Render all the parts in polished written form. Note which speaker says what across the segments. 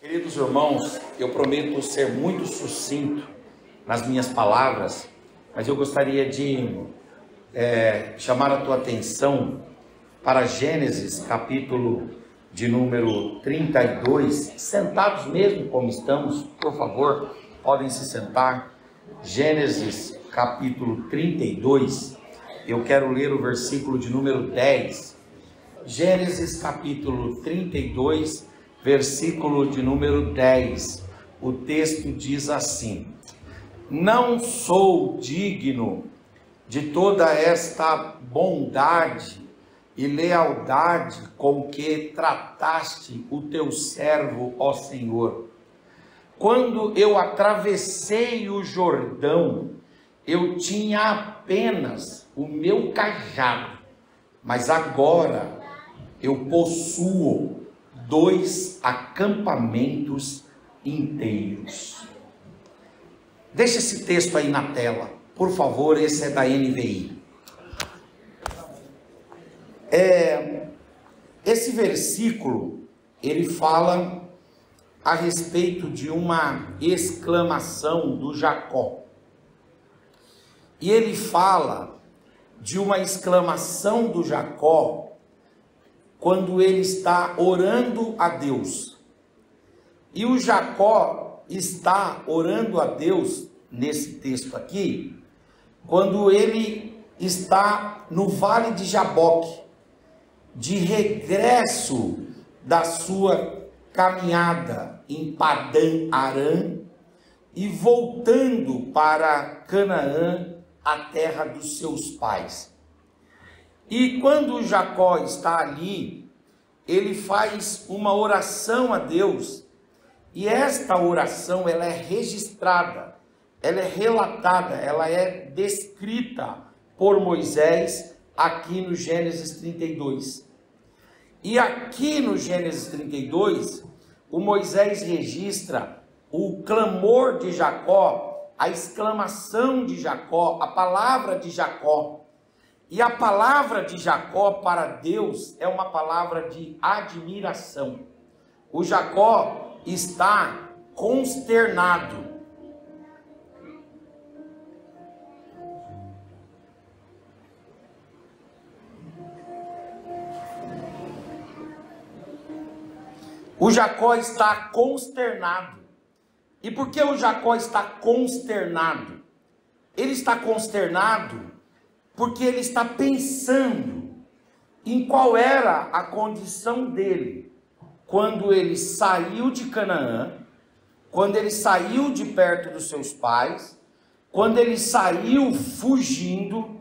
Speaker 1: Queridos irmãos, eu prometo ser muito sucinto nas minhas palavras, mas eu gostaria de chamar a tua atenção para Gênesis, capítulo de número 32, sentados mesmo como estamos, por favor, podem se sentar. Gênesis, capítulo 32, eu quero ler o versículo de número 10. Gênesis, capítulo 32, versículo de número 10. O texto diz assim: não sou digno de toda esta bondade e lealdade com que trataste o teu servo, ó Senhor. Quando eu atravessei o Jordão, eu tinha apenas o meu cajado, mas agora eu possuo 2 acampamentos inteiros. Deixa esse texto aí na tela, por favor, esse é da NVI. Esse versículo, ele fala a respeito de uma exclamação do Jacó. E ele fala de uma exclamação do Jacó quando ele está orando a Deus. E o Jacó está orando a Deus, nesse texto aqui, quando ele está no vale de Jaboque, de regresso da sua caminhada em Padã Arã e voltando para Canaã, a terra dos seus pais. E quando Jacó está ali, ele faz uma oração a Deus, e esta oração ela é registrada, ela é relatada, ela é descrita por Moisés aqui no Gênesis 32. E aqui no Gênesis 32, o Moisés registra o clamor de Jacó, a exclamação de Jacó, a palavra de Jacó. E a palavra de Jacó para Deus é uma palavra de admiração. O Jacó está consternado. O Jacó está consternado. E por que o Jacó está consternado? Ele está consternado porque ele está pensando em qual era a condição dele quando ele saiu de Canaã, quando ele saiu de perto dos seus pais, quando ele saiu fugindo,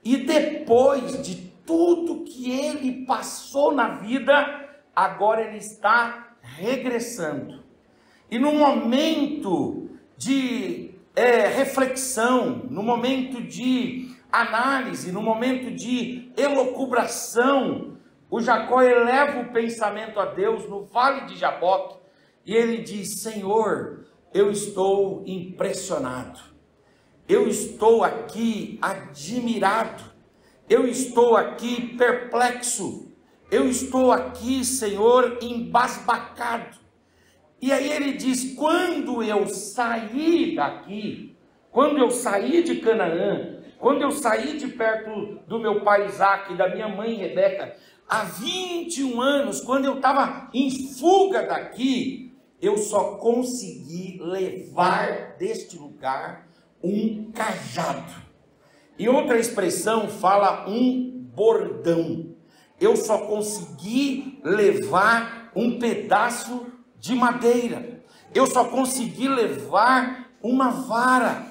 Speaker 1: e depois de tudo que ele passou na vida, agora ele está regressando. E no momento de reflexão, no momento de análise, no momento de elucubração, o Jacó eleva o pensamento a Deus no vale de Jaboque, e ele diz: Senhor, eu estou impressionado, eu estou aqui admirado, eu estou aqui perplexo, eu estou aqui, Senhor, embasbacado. E aí ele diz: quando eu saí daqui, quando eu saí de Canaã, quando eu saí de perto do meu pai Isaac e da minha mãe Rebeca, há 21 anos, quando eu estava em fuga daqui, eu só consegui levar deste lugar um cajado. E outra expressão fala um bordão. Eu só consegui levar um pedaço de madeira. Eu só consegui levar uma vara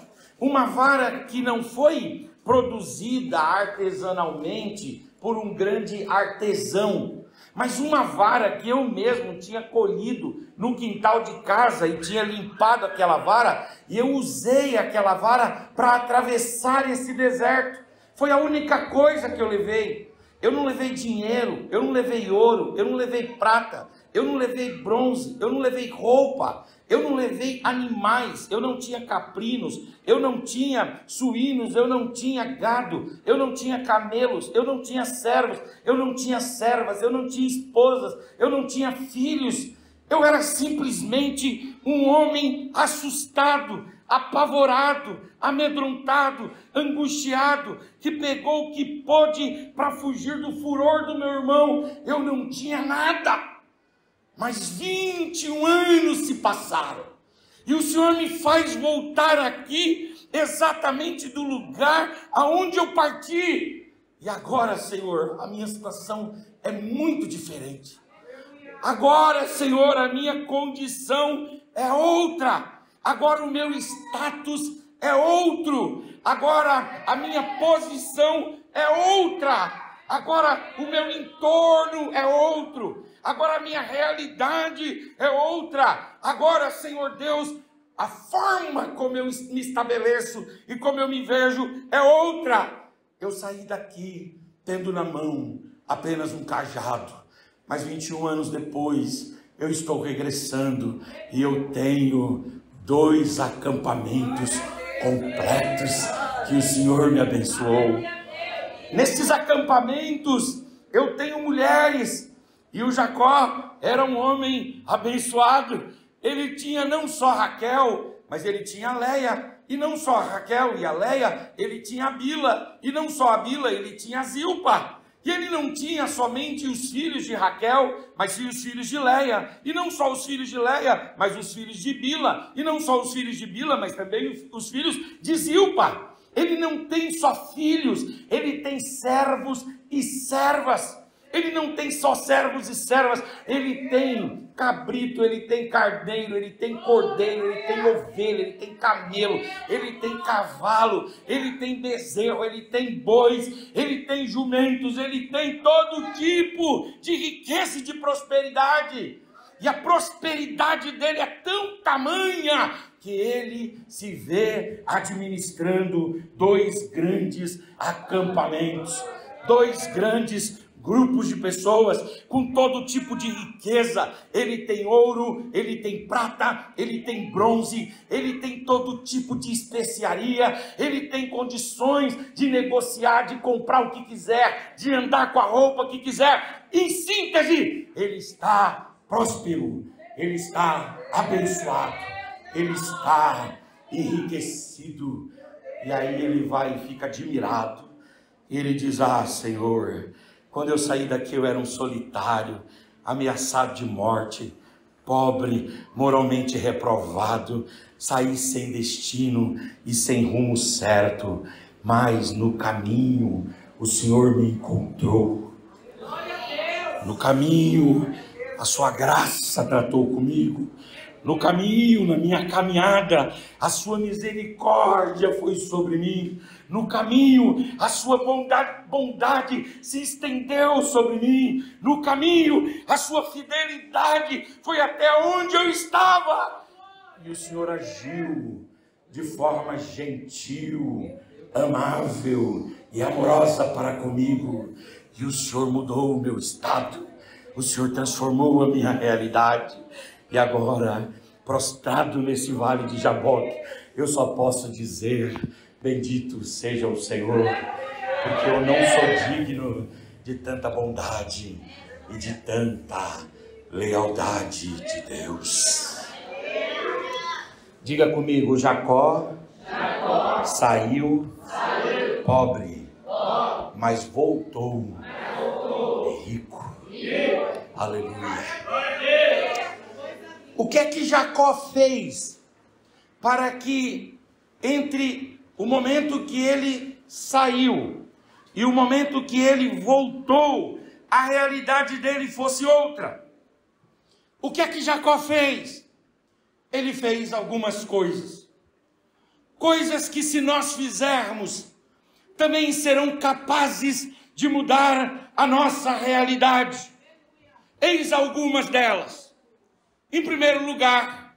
Speaker 1: que não foi produzida artesanalmente por um grande artesão, mas uma vara que eu mesmo tinha colhido no quintal de casa e tinha limpado aquela vara, e eu usei aquela vara para atravessar esse deserto. Foi a única coisa que eu levei. Eu não levei dinheiro, eu não levei ouro, eu não levei prata, eu não levei bronze, eu não levei roupa, Eu não levei animais, eu não tinha caprinos, eu não tinha suínos, eu não tinha gado, eu não tinha camelos, eu não tinha servos, eu não tinha servas, eu não tinha esposas, eu não tinha filhos. Eu era simplesmente um homem assustado, apavorado, amedrontado, angustiado, que pegou o que pôde para fugir do furor do meu irmão. Eu não tinha nada. Mas 21 anos se passaram, e o Senhor me faz voltar aqui, exatamente do lugar aonde eu parti. E agora, Senhor, a minha situação é muito diferente. Agora, Senhor, a minha condição é outra. Agora o meu status é outro. Agora a minha posição é outra. Agora o meu entorno é outro. Agora a minha realidade é outra. Agora, Senhor Deus, a forma como eu me estabeleço e como eu me vejo é outra. Eu saí daqui tendo na mão apenas um cajado, mas 21 anos depois eu estou regressando e eu tenho 2 acampamentos completos que o Senhor me abençoou. Nesses acampamentos eu tenho mulheres. E o Jacó era um homem abençoado. Ele tinha não só Raquel, mas ele tinha a Leia. E não só a Raquel e a Leia, ele tinha a Bila. E não só a Bila, ele tinha a Zilpa. E ele não tinha somente os filhos de Raquel, mas sim os filhos de Leia. E não só os filhos de Leia, mas os filhos de Bila. E não só os filhos de Bila, mas também os filhos de Zilpa. Ele não tem só filhos, ele tem servos e servas. Ele não tem só servos e servas, ele tem cabrito, ele tem carneiro, ele tem cordeiro, ele tem ovelha, ele tem camelo, ele tem cavalo, ele tem bezerro, ele tem bois, ele tem jumentos, ele tem todo tipo de riqueza e de prosperidade. E a prosperidade dele é tão tamanha que ele se vê administrando 2 grandes acampamentos, 2 grandes grupos de pessoas com todo tipo de riqueza. Ele tem ouro, ele tem prata, ele tem bronze, ele tem todo tipo de especiaria, ele tem condições de negociar, de comprar o que quiser, de andar com a roupa que quiser. Em síntese, ele está próspero, ele está abençoado, ele está enriquecido. E aí ele vai e fica admirado. Ele diz: ah, Senhor, quando eu saí daqui eu era um solitário, ameaçado de morte, pobre, moralmente reprovado, saí sem destino e sem rumo certo, mas no caminho o Senhor me encontrou. No caminho a sua graça tratou comigo. No caminho, na minha caminhada, a sua misericórdia foi sobre mim. No caminho, a sua bondade se estendeu sobre mim. No caminho, a sua fidelidade foi até onde eu estava. E o Senhor agiu de forma gentil, amável e amorosa para comigo. E o Senhor mudou o meu estado. O Senhor transformou a minha realidade. E agora, prostrado nesse vale de Jaboque, eu só posso dizer: bendito seja o Senhor, porque eu não sou digno de tanta bondade e de tanta lealdade de Deus. Diga comigo: Jacó saiu pobre, mas voltou rico. Aleluia. O que é que Jacó fez para que entre o momento que ele saiu e o momento que ele voltou, a realidade dele fosse outra? O que é que Jacó fez? Ele fez algumas coisas. Coisas que, se nós fizermos, também serão capazes de mudar a nossa realidade. Eis algumas delas. Em primeiro lugar,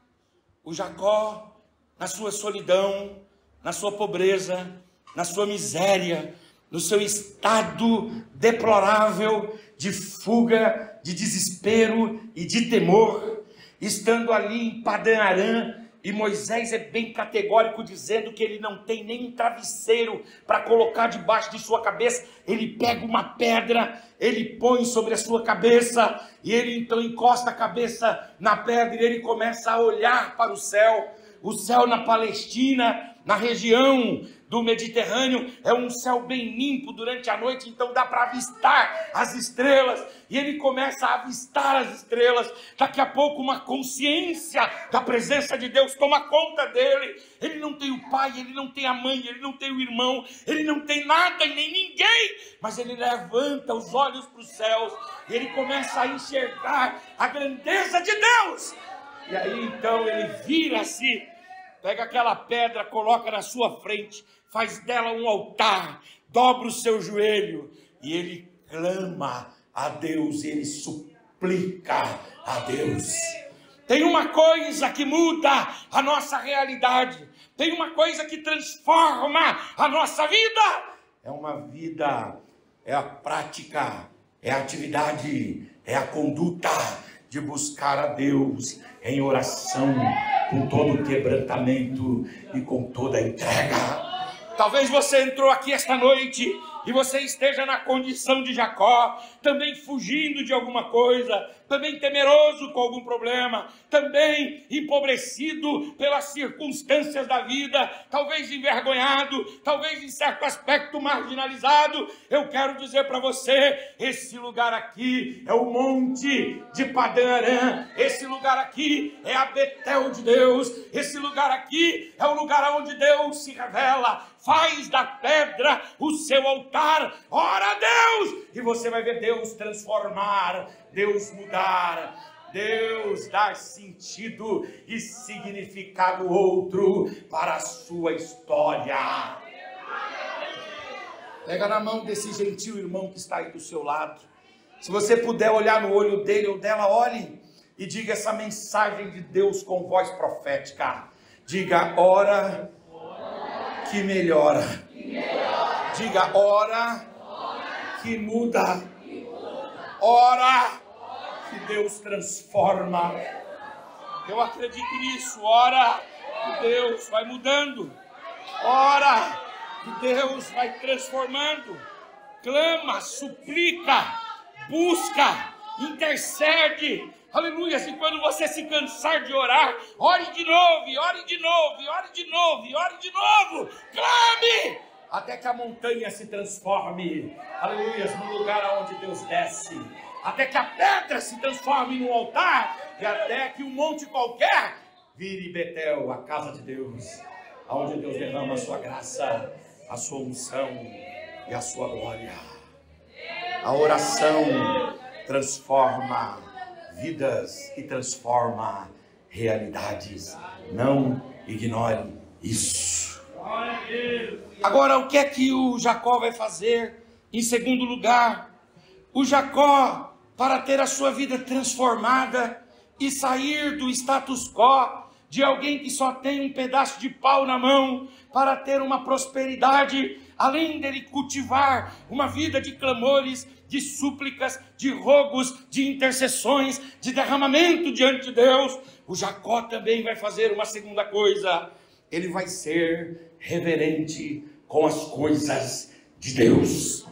Speaker 1: o Jacó, na sua solidão, na sua pobreza, na sua miséria, no seu estado deplorável de fuga, de desespero e de temor, estando ali em Padã Arã, e Moisés é bem categórico dizendo que ele não tem nem um travesseiro para colocar debaixo de sua cabeça. Ele pega uma pedra, ele põe sobre a sua cabeça, e ele então encosta a cabeça na pedra e ele começa a olhar para o céu. O céu na Palestina, na região do Mediterrâneo, é um céu bem limpo durante a noite, então dá para avistar as estrelas, e ele começa a avistar as estrelas. Daqui a pouco uma consciência da presença de Deus toma conta dele. Ele não tem o pai, ele não tem a mãe, ele não tem o irmão, ele não tem nada e nem ninguém, mas ele levanta os olhos para os céus, e ele começa a enxergar a grandeza de Deus. E aí então ele vira-se, pega aquela pedra, coloca na sua frente, faz dela um altar, dobra o seu joelho, e ele clama a Deus, ele suplica a Deus. Tem uma coisa que muda a nossa realidade, tem uma coisa que transforma a nossa vida. É uma vida, é a prática, é a atividade, é a conduta de buscar a Deus em oração, com todo o quebrantamento e com toda a entrega. Talvez você entrou aqui esta noite e você esteja na condição de Jacó, também fugindo de alguma coisa, também temeroso com algum problema, também empobrecido pelas circunstâncias da vida, talvez envergonhado, talvez em certo aspecto marginalizado. Eu quero dizer para você, esse lugar aqui é o monte de Padã Arã, esse lugar aqui é a Betel de Deus, esse lugar aqui é o lugar onde Deus se revela. Faz da pedra o seu altar, ora a Deus, e você vai ver Deus transformar, Deus mudar, Deus dar sentido e significado outro para a sua história. Pega na mão desse gentil irmão que está aí do seu lado. Se você puder olhar no olho dele ou dela, olhe e diga essa mensagem de Deus com voz profética. Diga, ora que melhora. Diga, ora que muda. Ora que Deus transforma. Eu acredito nisso. Ora que Deus vai mudando. Ora que Deus vai transformando. Clama, suplica, busca, intercede. Aleluia, e quando você se cansar de orar, ore de novo, ore de novo, ore de novo, ore de novo, clame, até que a montanha se transforme, aleluia, no lugar onde Deus desce, até que a pedra se transforme num altar, e até que um monte qualquer vire Betel, a casa de Deus, onde Deus derrama a sua graça, a sua unção e a sua glória. A oração transforma vidas e transforma realidades. Não ignore isso. Agora, o que é que o Jacó vai fazer? Em segundo lugar, o Jacó, para ter a sua vida transformada e sair do status quo de alguém que só tem um pedaço de pau na mão, para ter uma prosperidade, além dele cultivar uma vida de clamores, de súplicas, de rogos, de intercessões, de derramamento diante de Deus, o Jacó também vai fazer uma segunda coisa. Ele vai ser reverente com as coisas de Deus.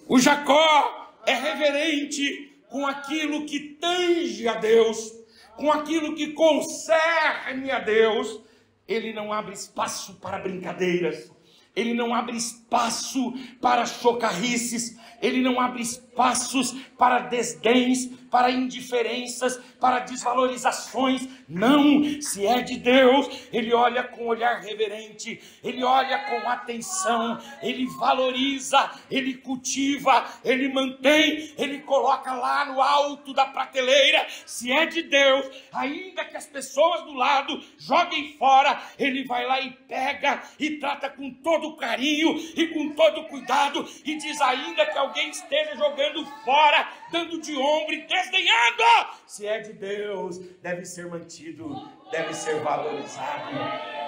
Speaker 1: O Jacó é reverente com aquilo que tange a Deus, com aquilo que concerne a Deus. Ele não abre espaço para brincadeiras, ele não abre espaço para chocarrices, ele não abre espaços para desdéns, para indiferenças, para desvalorizações. Não, se é de Deus, ele olha com olhar reverente, ele olha com atenção, ele valoriza, ele cultiva, ele mantém, ele coloca lá no alto da prateleira. Se é de Deus, ainda que as pessoas do lado joguem fora, ele vai lá e pega e trata com todo carinho e com todo cuidado, e diz, ainda que alguém esteja jogando fora, dando de ombro e desdenhando, se é de Deus, deve ser mantido, deve ser valorizado,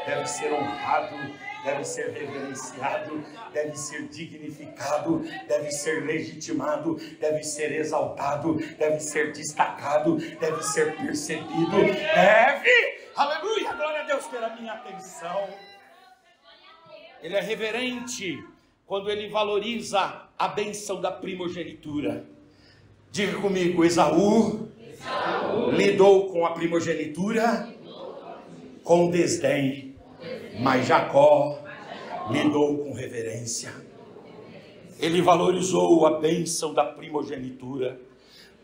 Speaker 1: deve ser honrado, deve ser reverenciado, deve ser dignificado, deve ser legitimado, deve ser exaltado, deve ser destacado, deve ser percebido, deve, aleluia, glória a Deus, ter a minha atenção. Ele é reverente quando ele valoriza a bênção da primogenitura. Diga comigo, Esaú lidou com a primogenitura com desdém, mas Jacó lidou com reverência. Ele valorizou a bênção da primogenitura.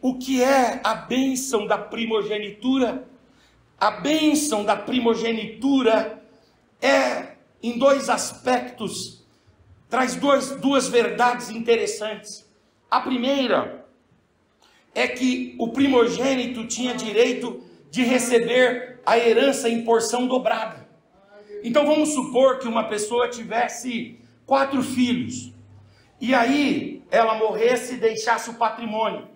Speaker 1: O que é a bênção da primogenitura? A bênção da primogenitura é, em dois aspectos, traz duas verdades interessantes. A primeira é que o primogênito tinha direito de receber a herança em porção dobrada. Então vamos supor que uma pessoa tivesse 4 filhos, e aí ela morresse e deixasse o patrimônio.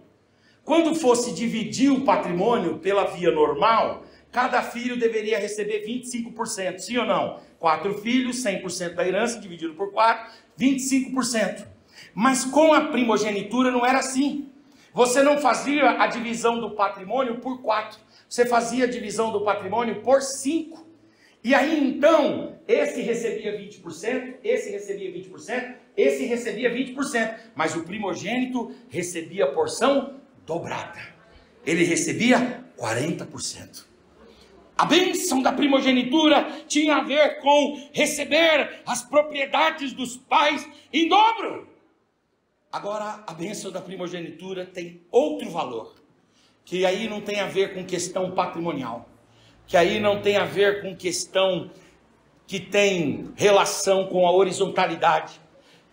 Speaker 1: Quando fosse dividir o patrimônio pela via normal, cada filho deveria receber 25%, sim ou não? 4 filhos, 100% da herança, dividido por 4, 25%. Mas com a primogenitura não era assim. Você não fazia a divisão do patrimônio por 4, você fazia a divisão do patrimônio por 5. E aí então, esse recebia 20%, esse recebia 20%, esse recebia 20%. Mas o primogênito recebia a porção dobrada. Ele recebia 40%. A bênção da primogenitura tinha a ver com receber as propriedades dos pais em dobro. Agora, a bênção da primogenitura tem outro valor, que aí não tem a ver com questão patrimonial, que aí não tem a ver com questão que tem relação com a horizontalidade,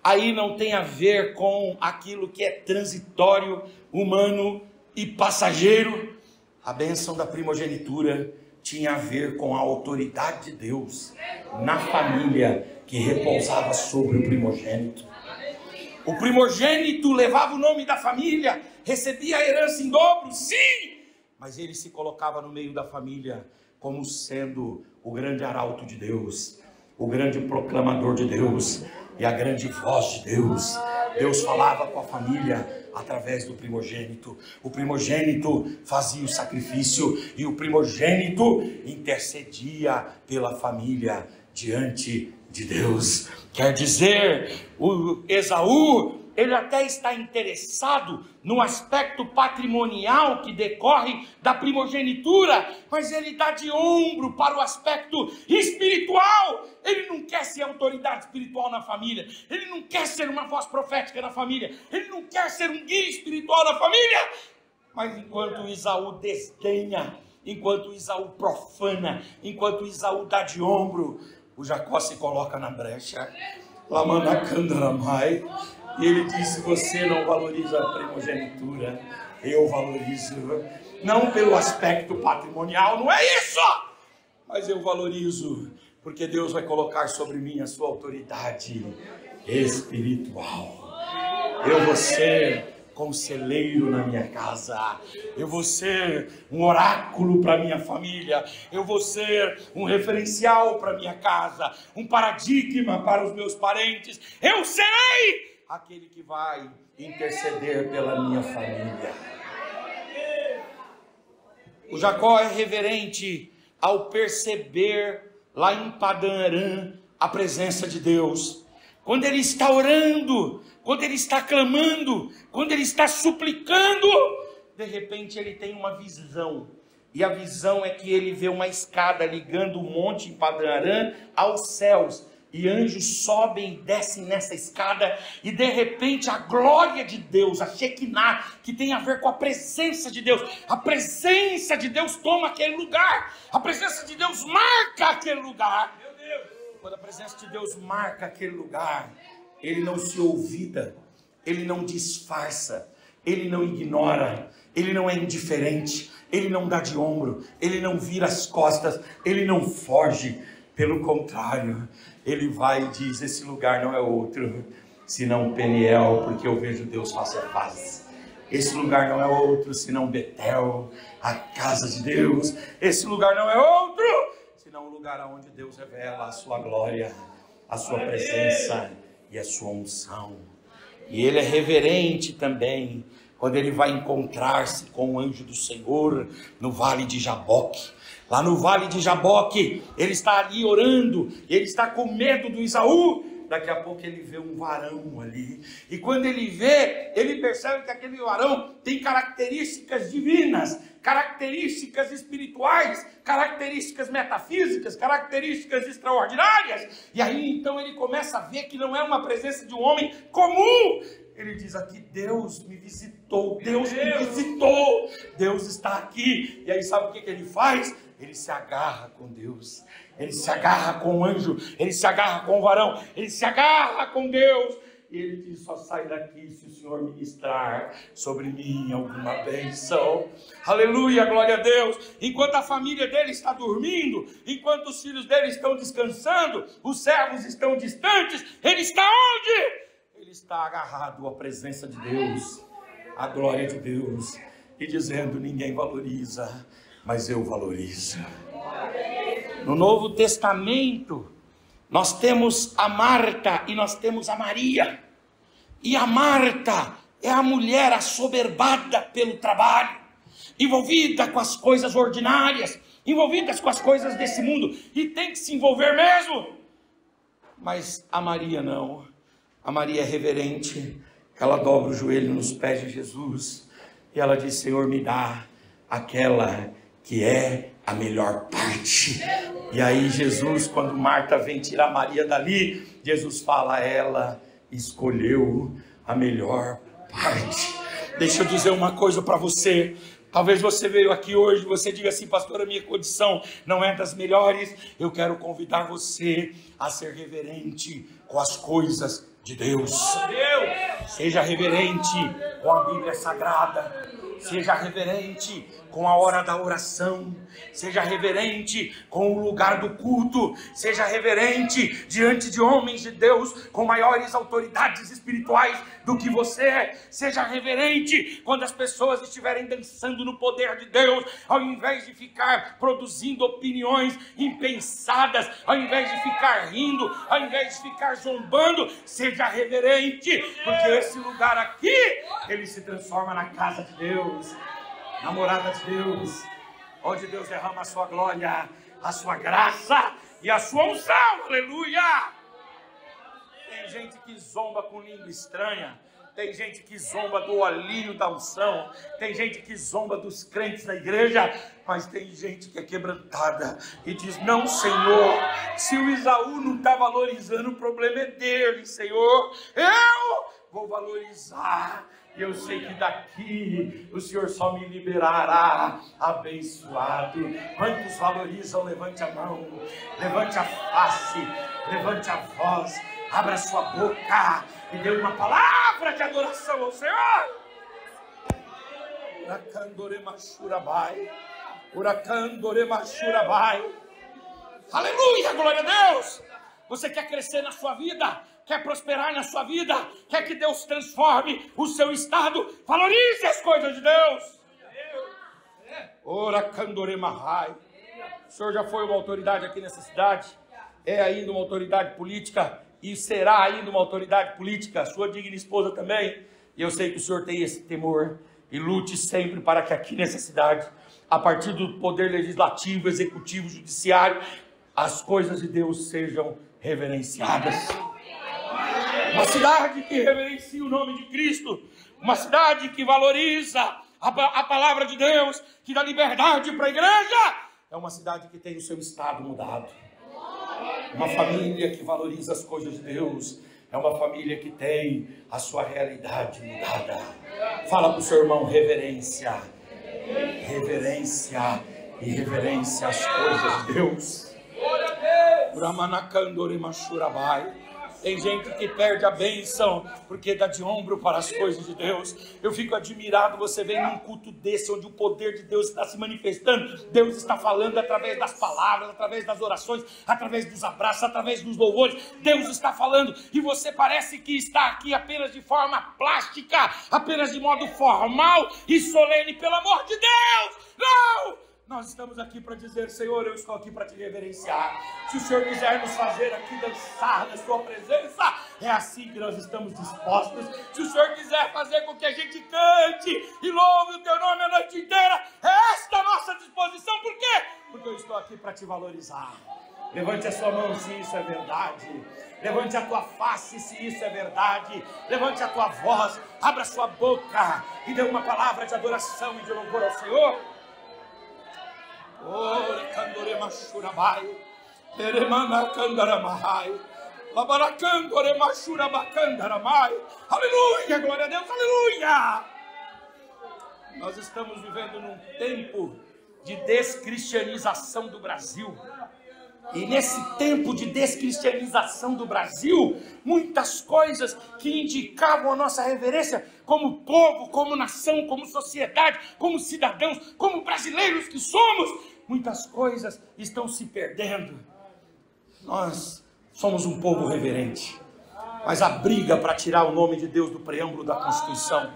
Speaker 1: aí não tem a ver com aquilo que é transitório, humano e passageiro. A bênção da primogenitura tinha a ver com a autoridade de Deus na família que repousava sobre o primogênito. O primogênito levava o nome da família, recebia a herança em dobro, sim, mas ele se colocava no meio da família como sendo o grande arauto de Deus, o grande proclamador de Deus e a grande voz de Deus. Deus falava com a família através do primogênito. O primogênito fazia o sacrifício e o primogênito intercedia pela família diante de Deus. Quer dizer, o Esaú, ele até está interessado no aspecto patrimonial que decorre da primogenitura, mas ele dá de ombro para o aspecto espiritual. Ele não quer ser autoridade espiritual na família, ele não quer ser uma voz profética na família, ele não quer ser um guia espiritual na família. Mas enquanto Esaú desdenha, enquanto Esaú profana, enquanto Esaú dá de ombro, o Jacó se coloca na brecha, Lamanacandaramai, e ele disse: você não valoriza a primogenitura, eu valorizo, não pelo aspecto patrimonial, não é isso, mas eu valorizo, porque Deus vai colocar sobre mim a sua autoridade espiritual. Eu vou ser conselheiro na minha casa, eu vou ser um oráculo para minha família, eu vou ser um referencial para minha casa, um paradigma para os meus parentes, eu serei aquele que vai interceder pela minha família. O Jacó é reverente ao perceber lá em Padã Arã a presença de Deus. Quando ele está orando, quando ele está clamando, quando ele está suplicando, de repente ele tem uma visão. E a visão é que ele vê uma escada ligando o monte em Padã Arã aos céus. E anjos sobem e descem nessa escada, e de repente a glória de Deus, a Shekinah, que tem a ver com a presença de Deus, a presença de Deus toma aquele lugar, a presença de Deus marca aquele lugar. Meu Deus. Quando a presença de Deus marca aquele lugar, ele não se olvida, ele não disfarça, ele não ignora, ele não é indiferente, ele não dá de ombro, ele não vira as costas, ele não foge. Pelo contrário, ele vai e diz: esse lugar não é outro senão Peniel, porque eu vejo Deus face a face. Esse lugar não é outro senão Betel, a casa de Deus. Esse lugar não é outro senão o lugar onde Deus revela a sua glória. a sua presença e a sua unção. E ele é reverente também quando ele vai encontrar-se com o anjo do Senhor no vale de Jaboque. Lá no vale de Jaboque, ele está ali orando, ele está com medo do Esaú. Daqui a pouco ele vê um varão ali, e quando ele vê, ele percebe que aquele varão tem características divinas, características espirituais, características metafísicas, características extraordinárias. E aí então ele começa a ver que não é uma presença de um homem comum. Ele diz aqui: Deus me visitou, Deus me visitou, Deus está aqui. E aí sabe o que ele faz? Ele se agarra com Deus, ele se agarra com o anjo, ele se agarra com o varão, ele se agarra com Deus. E ele diz: só sai daqui se o Senhor ministrar sobre mim alguma bênção. Aleluia, glória a Deus. Enquanto a família dele está dormindo, enquanto os filhos dele estão descansando, os servos estão distantes, ele está onde? Ele está agarrado à presença de Deus, à glória de Deus, e dizendo: ninguém valoriza, mas eu valorizo. No Novo Testamento, nós temos a Marta e nós temos a Maria. E a Marta é a mulher assoberbada pelo trabalho, envolvida com as coisas ordinárias, envolvidas com as coisas desse mundo, e tem que se envolver mesmo. Mas a Maria não. A Maria é reverente, ela dobra o joelho nos pés de Jesus, e ela diz: Senhor, me dá aquela que é a melhor parte. E aí Jesus, quando Marta vem tirar Maria dali, Jesus fala: ela escolheu a melhor parte. Deixa eu dizer uma coisa para você. Talvez você veio aqui hoje, você diga assim: pastor, a minha condição não é das melhores. Eu quero convidar você a ser reverente com as coisas de Deus. Seja reverente com a Bíblia Sagrada, seja reverente com a hora da oração, seja reverente com o lugar do culto, seja reverente diante de homens de Deus com maiores autoridades espirituais do que você. Seja reverente quando as pessoas estiverem dançando no poder de Deus, ao invés de ficar produzindo opiniões impensadas, ao invés de ficar rindo, ao invés de ficar zombando. Seja reverente, porque esse lugar aqui, ele se transforma na casa de Deus, na morada de Deus, onde Deus derrama a sua glória, a sua graça e a sua unção. Aleluia! Tem gente que zomba com língua estranha, tem gente que zomba do olhinho da unção, tem gente que zomba dos crentes da igreja, mas tem gente que é quebrantada e diz: não, Senhor, se o Esaú não está valorizando, o problema é dele, Senhor, eu vou valorizar. E eu sei que daqui o Senhor só me liberará abençoado. Quantos valorizam? Levante a mão, levante a face, levante a voz, abra sua boca e dê uma palavra de adoração ao Senhor. Uracandore machurabai, uracandore machurabai. Aleluia, glória a Deus. Você quer crescer na sua vida? Quer prosperar na sua vida? Quer que Deus transforme o seu estado? Valorize as coisas de Deus. Ora, Candoremahai. O senhor já foi uma autoridade aqui nessa cidade, é ainda uma autoridade política e será ainda uma autoridade política, sua digna esposa também. E eu sei que o senhor tem esse temor e lute sempre para que aqui nessa cidade, a partir do poder legislativo, executivo, judiciário, as coisas de Deus sejam reverenciadas. Uma cidade que reverencia o nome de Cristo, uma cidade que valoriza a palavra de Deus, que dá liberdade para a igreja, é uma cidade que tem o seu estado mudado. Uma família que valoriza as coisas de Deus, é uma família que tem a sua realidade mudada. Fala para o seu irmão: reverência, reverência e reverência às coisas de Deus. Uramanakandore machurabai. Tem gente que perde a bênção porque dá de ombro para as coisas de Deus. Eu fico admirado, você vem num culto desse, onde o poder de Deus está se manifestando. Deus está falando através das palavras, através das orações, através dos abraços, através dos louvores. Deus está falando e você parece que está aqui apenas de forma plástica, apenas de modo formal e solene. Pelo amor de Deus, não! nós estamos aqui para dizer: Senhor, eu estou aqui para te reverenciar. Se o Senhor quiser nos fazer aqui dançar na sua presença, é assim que nós estamos dispostos. Se o Senhor quiser fazer com que a gente cante e louve o teu nome a noite inteira, é esta a nossa disposição. Por quê? Porque eu estou aqui para te valorizar. Levante a sua mão se isso é verdade. Levante a tua face se isso é verdade. Levante a tua voz, abra a sua boca e dê uma palavra de adoração e de louvor ao Senhor. Aleluia, glória a Deus, aleluia. Nós estamos vivendo num tempo de descristianização do Brasil. E nesse tempo de descristianização do Brasil, muitas coisas que indicavam a nossa reverência como povo, como nação, como sociedade, como cidadãos, como brasileiros que somos, muitas coisas estão se perdendo. Nós somos um povo reverente, mas a briga para tirar o nome de Deus do preâmbulo da Constituição,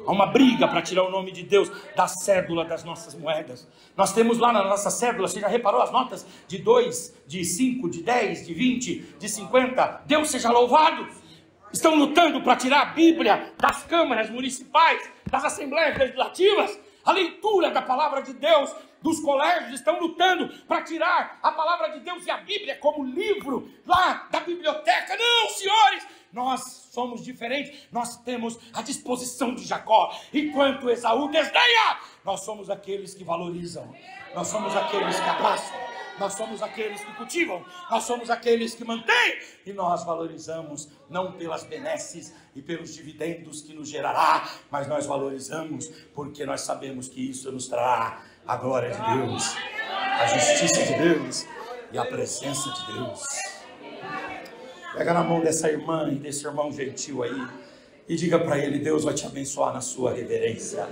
Speaker 1: há uma briga para tirar o nome de Deus da cédula das nossas moedas. Nós temos lá na nossa cédula, você já reparou as notas de 2, de 5, de 10, de 20, de 50? Deus seja louvado. Estão lutando para tirar a Bíblia das câmaras municipais, das assembleias legislativas. A leitura da palavra de Deus dos colégios estão lutando para tirar a palavra de Deus e a Bíblia como livro lá da biblioteca. Não, senhores! Nós somos diferentes, nós temos a disposição de Jacó, enquanto Esaú desdenha. Nós somos aqueles que valorizam, nós somos aqueles que abraçam, nós somos aqueles que cultivam, nós somos aqueles que mantêm, e nós valorizamos não pelas benesses e pelos dividendos que nos gerará, mas nós valorizamos porque nós sabemos que isso nos trará a glória de Deus, a justiça de Deus e a presença de Deus. Pega na mão dessa irmã e desse irmão gentil aí e diga para ele: Deus vai te abençoar na sua reverência.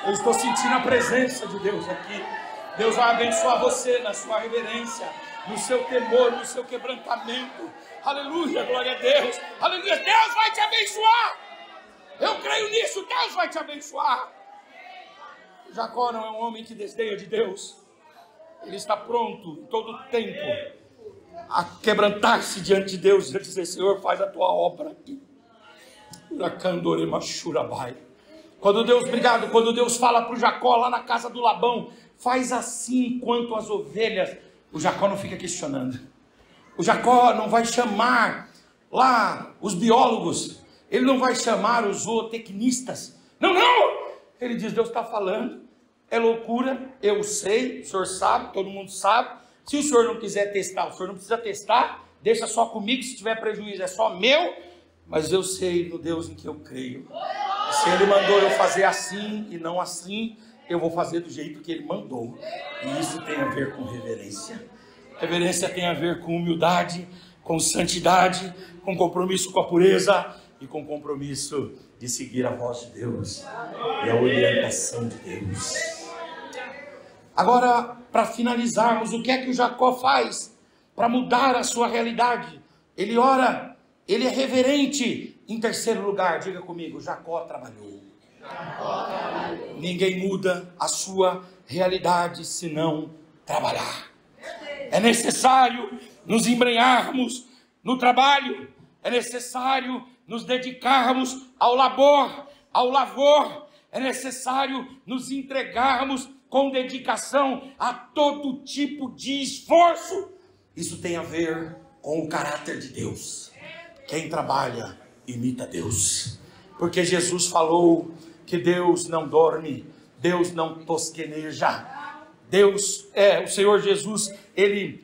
Speaker 1: Eu estou sentindo a presença de Deus aqui. Deus vai abençoar você na sua reverência, no seu temor, no seu quebrantamento. Aleluia, glória a Deus. Aleluia, Deus vai te abençoar. Eu creio nisso, Deus vai te abençoar. Jacó não é um homem que desdenha de Deus. Ele está pronto todo o tempo a quebrantar-se diante de Deus e a dizer: Senhor, faz a tua obra aqui. Quando Deus fala para o Jacó lá na casa do Labão: faz assim quanto as ovelhas, o Jacó não fica questionando. O Jacó não vai chamar lá os biólogos, ele não vai chamar os zootecnistas. Não, não! Ele diz: Deus está falando, é loucura, eu sei, o senhor sabe, todo mundo sabe. Se o senhor não quiser testar, o senhor não precisa testar, deixa só comigo, se tiver prejuízo é só meu, mas eu sei no Deus em que eu creio. Se ele mandou eu fazer assim e não assim, eu vou fazer do jeito que ele mandou. E isso tem a ver com reverência. Reverência tem a ver com humildade, com santidade, com compromisso com a pureza e com compromisso de seguir a voz de Deus e a orientação de Deus. Agora, para finalizarmos, o que é que o Jacó faz para mudar a sua realidade? Ele ora, ele é reverente. Em terceiro lugar, diga comigo: Jacó trabalhou. Ninguém muda a sua realidade se não trabalhar. É necessário nos embrenharmos no trabalho, é necessário nos dedicarmos ao labor, ao lavor, é necessário nos entregarmos com dedicação a todo tipo de esforço. Isso tem a ver com o caráter de Deus. Quem trabalha imita Deus, porque Jesus falou que Deus não dorme, Deus não tosqueneja. Deus o Senhor Jesus,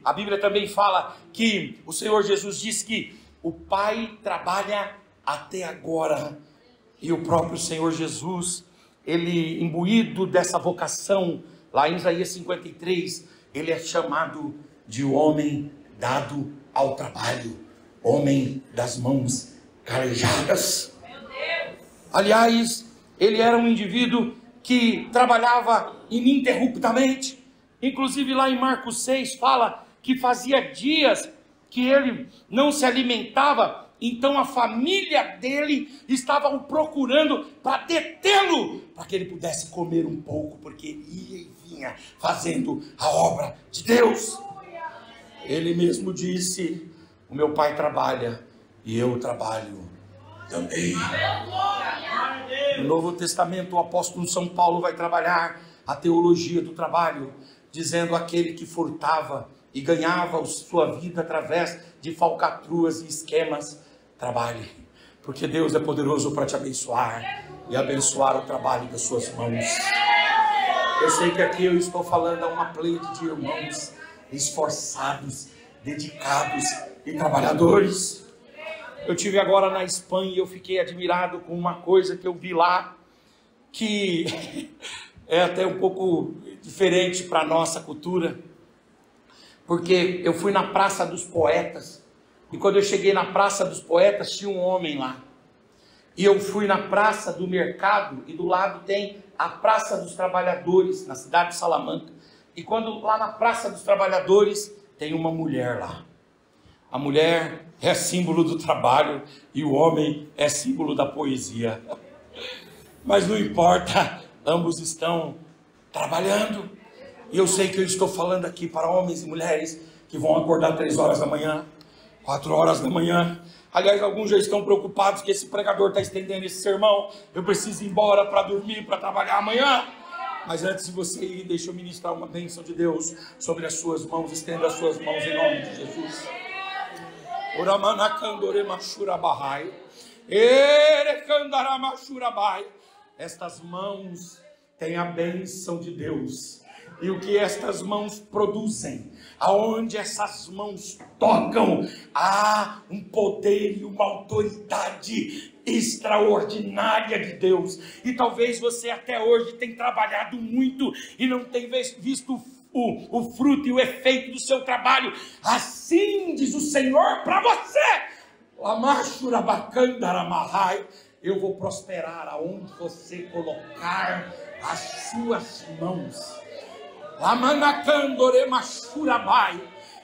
Speaker 1: a Bíblia também fala que o Senhor Jesus diz que o Pai trabalha até agora, e o próprio Senhor Jesus, ele imbuído dessa vocação, lá em Isaías 53, ele é chamado de homem dado ao trabalho, homem das mãos calejadas. Aliás, ele era um indivíduo que trabalhava ininterruptamente. Inclusive lá em Marcos 6 fala que fazia dias que ele não se alimentava Então a família dele estava o procurando para detê-lo, para que ele pudesse comer um pouco, porque ia e vinha fazendo a obra de Deus. Ele mesmo disse: o meu pai trabalha e eu trabalho também. No Novo Testamento, o apóstolo São Paulo vai trabalhar a teologia do trabalho, dizendo: aquele que furtava e ganhava sua vida através de falcatruas e esquemas, trabalhe, porque Deus é poderoso para te abençoar e abençoar o trabalho das suas mãos. Eu sei que aqui eu estou falando a uma pleite de irmãos esforçados, dedicados e trabalhadores. Eu tive agora na Espanha e eu fiquei admirado com uma coisa que eu vi lá, que é até um pouco diferente para a nossa cultura, porque eu fui na Praça dos Poetas, e quando eu cheguei na Praça dos Poetas tinha um homem lá, e eu fui na Praça do Mercado, e do lado tem a Praça dos Trabalhadores, na cidade de Salamanca, e quando lá na Praça dos Trabalhadores tem uma mulher lá. A mulher é símbolo do trabalho e o homem é símbolo da poesia. Mas não importa, ambos estão trabalhando. E eu sei que eu estou falando aqui para homens e mulheres que vão acordar 3 horas da manhã, 4 horas da manhã. Aliás, alguns já estão preocupados que esse pregador está estendendo esse sermão. Eu preciso ir embora para dormir, para trabalhar amanhã. Mas antes de você ir, deixa eu ministrar uma bênção de Deus sobre as suas mãos. Estenda as suas mãos em nome de Jesus. Estas mãos têm a bênção de Deus. E o que estas mãos produzem, aonde essas mãos tocam, há um poder e uma autoridade extraordinária de Deus. E talvez você até hoje tenha trabalhado muito e não tenha visto o fruto e o efeito do seu trabalho. Assim diz o Senhor para você: eu vou prosperar aonde você colocar as suas mãos.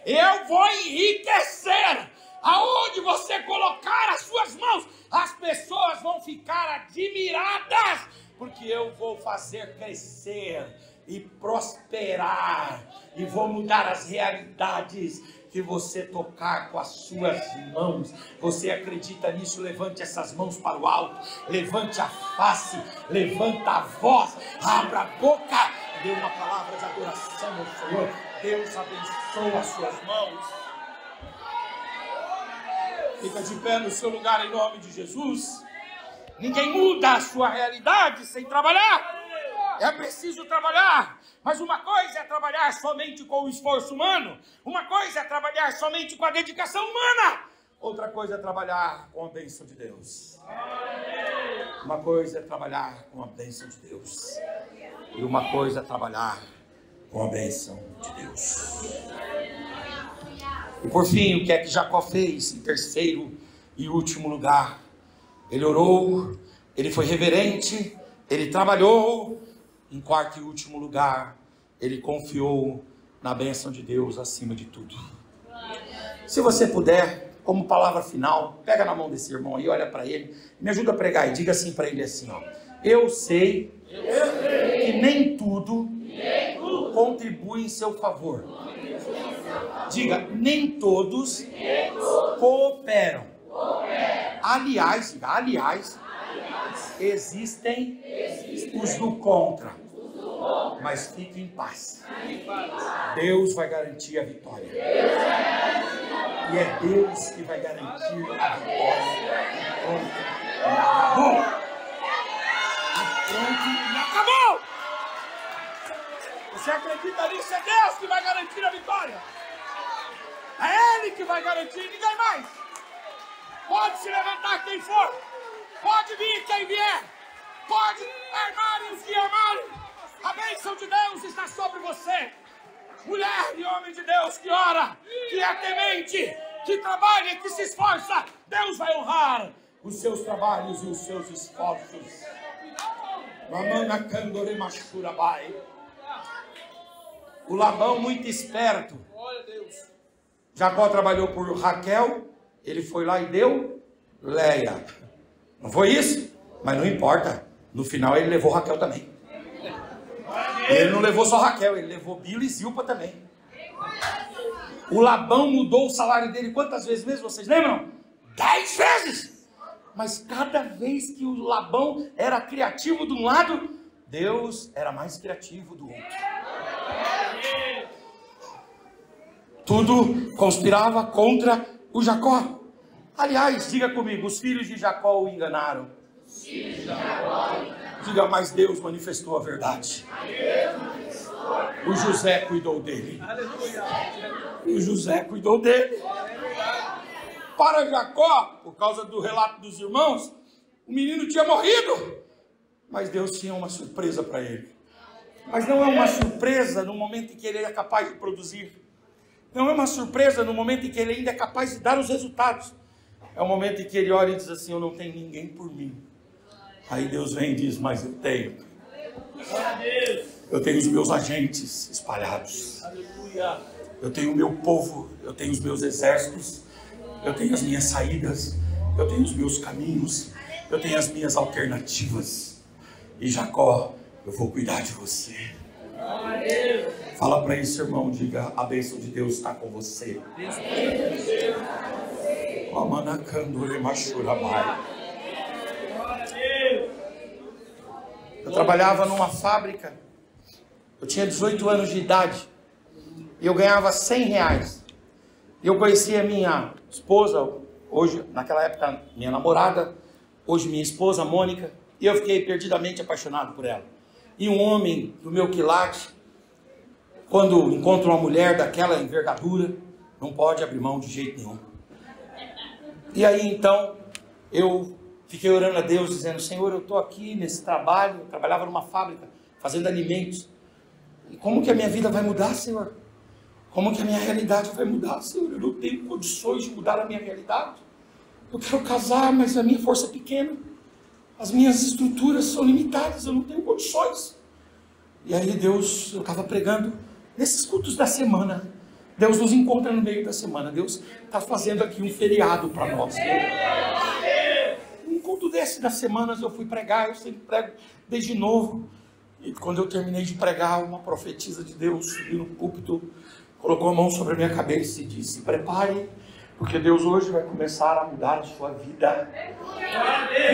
Speaker 1: Eu vou enriquecer aonde você colocar as suas mãos. As pessoas vão ficar admiradas, porque eu vou fazer crescer e prosperar, e vou mudar as realidades que você tocar com as suas mãos. Você acredita nisso? Levante essas mãos para o alto, levante a face, levanta a voz, abra a boca, dê uma palavra de adoração ao Senhor. Deus abençoa as suas mãos. Fica de pé no seu lugar em nome de Jesus. Ninguém muda a sua realidade sem trabalhar. É preciso trabalhar. Mas uma coisa é trabalhar somente com o esforço humano. Uma coisa é trabalhar somente com a dedicação humana. Outra coisa é trabalhar com a bênção de Deus. Uma coisa é trabalhar com a bênção de Deus. E uma coisa é trabalhar com a bênção de Deus. E por fim, o que é que Jacó fez em terceiro e último lugar? Ele orou, ele foi reverente, ele trabalhou. Em quarto e último lugar, ele confiou na bênção de Deus acima de tudo. Se você puder, como palavra final, pega na mão desse irmão aí, olha para ele, me ajuda a pregar e diga assim para ele assim, ó: eu sei que nem tudo contribui em seu favor. Diga: nem todos cooperam. Aliás, existem os do contra, mas fique em paz. Deus vai garantir a vitória. E é Deus que vai garantir a vitória. E pronto, e acabou. E pronto, e acabou. Você acredita nisso? É Deus que vai garantir a vitória. É Ele que vai garantir, ninguém mais. Pode se levantar quem for. Pode vir quem vier. Pode armarem os que armarem. A bênção de Deus está sobre você. Mulher e homem de Deus que ora, que é temente, que trabalha, que se esforça. Deus vai honrar os seus trabalhos e os seus esforços. O Labão, muito esperto. Jacó trabalhou por Raquel. Ele foi lá e deu Leia. Não foi isso? Mas não importa. No final ele levou Raquel também. E ele não levou só Raquel, ele levou Bila e Zilpa também. O Labão mudou o salário dele quantas vezes mesmo? Vocês lembram? 10 vezes. Mas cada vez que o Labão era criativo de um lado, Deus era mais criativo do outro. Tudo conspirava contra o Jacó. Aliás, diga comigo, os filhos de Jacó o enganaram. Diga, mas Deus manifestou a verdade. O José cuidou dele. O José cuidou dele. Para Jacó, por causa do relato dos irmãos, o menino tinha morrido. Mas Deus tinha uma surpresa para ele. Mas não é uma surpresa no momento em que ele é capaz de produzir. Não é uma surpresa no momento em que ele ainda é capaz de dar os resultados. É o momento em que ele olha e diz assim, eu não tenho ninguém por mim. Aí Deus vem e diz, mas eu tenho. Eu tenho os meus agentes espalhados. Eu tenho o meu povo, eu tenho os meus exércitos, eu tenho as minhas saídas, eu tenho os meus caminhos, eu tenho as minhas alternativas. E Jacó, eu vou cuidar de você. Fala para esse irmão, diga, a bênção de Deus está com você. Eu trabalhava numa fábrica, eu tinha 18 anos de idade, e eu ganhava R$100. E eu conhecia minha esposa, hoje, naquela época, minha namorada, hoje minha esposa, Mônica, e eu fiquei perdidamente apaixonado por ela. E um homem do meu quilate, quando encontra uma mulher daquela envergadura, não pode abrir mão de jeito nenhum. E aí então, eu fiquei orando a Deus, dizendo, Senhor, eu estou aqui nesse trabalho, eu trabalhava numa fábrica, fazendo alimentos. E como que a minha vida vai mudar, Senhor? Como que a minha realidade vai mudar, Senhor? Eu não tenho condições de mudar a minha realidade. Eu quero casar, mas a minha força é pequena. As minhas estruturas são limitadas, eu não tenho condições. E aí Deus, eu estava pregando nesses cultos da semana. Deus nos encontra no meio da semana. Deus está fazendo aqui um feriado para nós. Um culto desse das semanas eu fui pregar, eu sempre prego desde novo. E quando eu terminei de pregar, uma profetisa de Deus subiu no púlpito, colocou a mão sobre a minha cabeça e disse, prepare, porque Deus hoje vai começar a mudar a sua vida.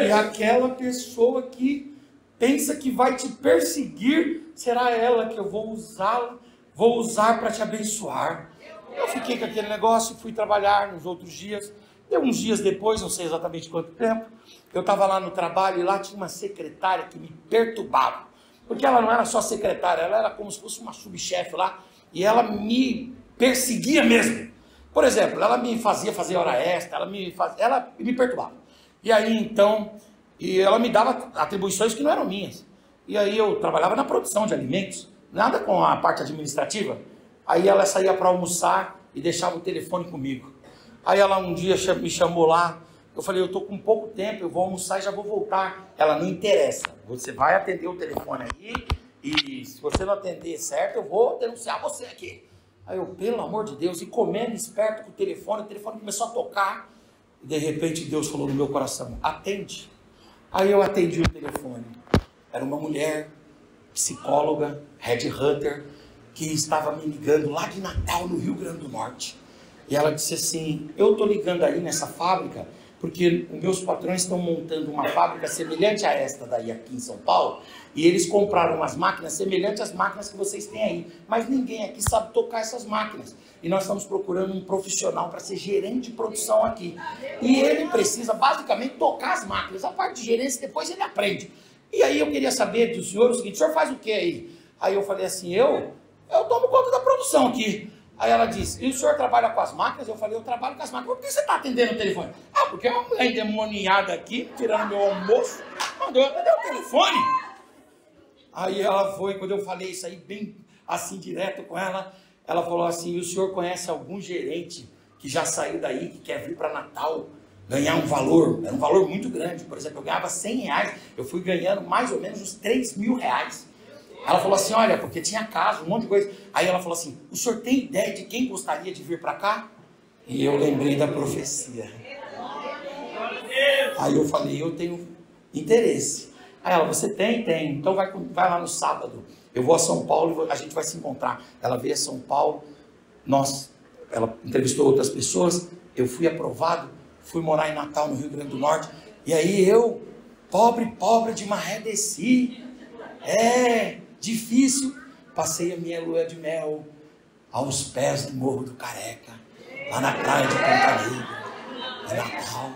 Speaker 1: E aquela pessoa que pensa que vai te perseguir, será ela que eu vou usar para te abençoar. Eu fiquei com aquele negócio e fui trabalhar nos outros dias. Deu uns dias depois, não sei exatamente quanto tempo, eu estava lá no trabalho e lá tinha uma secretária que me perturbava. Porque ela não era só secretária, ela era como se fosse uma subchefe lá, e ela me perseguia mesmo. Por exemplo, ela me fazia fazer hora extra, ela me perturbava. E aí então, ela me dava atribuições que não eram minhas. E aí eu trabalhava na produção de alimentos, nada com a parte administrativa. Aí ela saía para almoçar e deixava o telefone comigo. Aí ela um dia me chamou lá, eu falei, eu estou com pouco tempo, eu vou almoçar e já vou voltar. Ela, não interessa, você vai atender o telefone aí, e se você não atender certo, eu vou denunciar você aqui. Aí eu, pelo amor de Deus, e comendo esperto com o telefone começou a tocar, e de repente Deus falou no meu coração, atende. Aí eu atendi o telefone, era uma mulher, psicóloga, headhunter, que estava me ligando lá de Natal, no Rio Grande do Norte. E ela disse assim, eu estou ligando aí nessa fábrica, porque os meus patrões estão montando uma fábrica semelhante a esta daí aqui em São Paulo, e eles compraram umas máquinas semelhantes às máquinas que vocês têm aí, mas ninguém aqui sabe tocar essas máquinas, e nós estamos procurando um profissional para ser gerente de produção aqui, e ele precisa basicamente tocar as máquinas, a parte de gerência depois ele aprende. E aí eu queria saber do senhor o seguinte, o senhor faz o que aí? Aí eu falei assim, eu tomo conta da produção aqui. Aí ela disse, e o senhor trabalha com as máquinas? Eu falei, eu trabalho com as máquinas. Por que você está atendendo o telefone? Ah, porque é uma mulher endemoniada aqui, tirando meu almoço, mandou eu atender o telefone. Aí ela foi, quando eu falei isso aí, bem assim, direto com ela, ela falou assim, e o senhor conhece algum gerente que já saiu daí, que quer vir para Natal, ganhar um valor, era um valor muito grande, por exemplo, eu ganhava R$100, eu fui ganhando mais ou menos uns R$3.000. Ela falou assim, olha, porque tinha casa, um monte de coisa. Aí ela falou assim, o senhor tem ideia de quem gostaria de vir para cá? E eu lembrei da profecia. Aí eu falei, eu tenho interesse. Aí ela, você tem? Tem. Então vai lá no sábado. Eu vou a São Paulo e a gente vai se encontrar. Ela veio a São Paulo, ela entrevistou outras pessoas, eu fui aprovado, fui morar em Natal, no Rio Grande do Norte. E aí eu, pobre de maré, desci. Difícil. Passei a minha lua de mel aos pés do Morro do Careca, lá na praia de Ponta Negra, em Natal,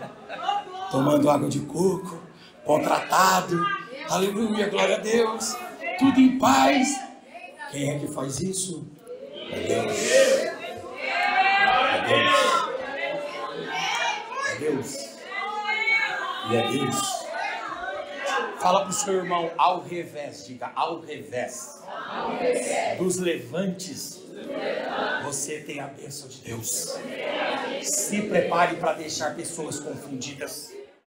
Speaker 1: tomando água de coco, contratado, aleluia, glória a Deus, tudo em paz. Quem é que faz isso? É Deus. É Deus. É Deus. E é Deus. Fala para o seu irmão, ao revés, diga ao revés dos levantes, você tem a bênção de Deus. Se prepare para deixar pessoas confundidas.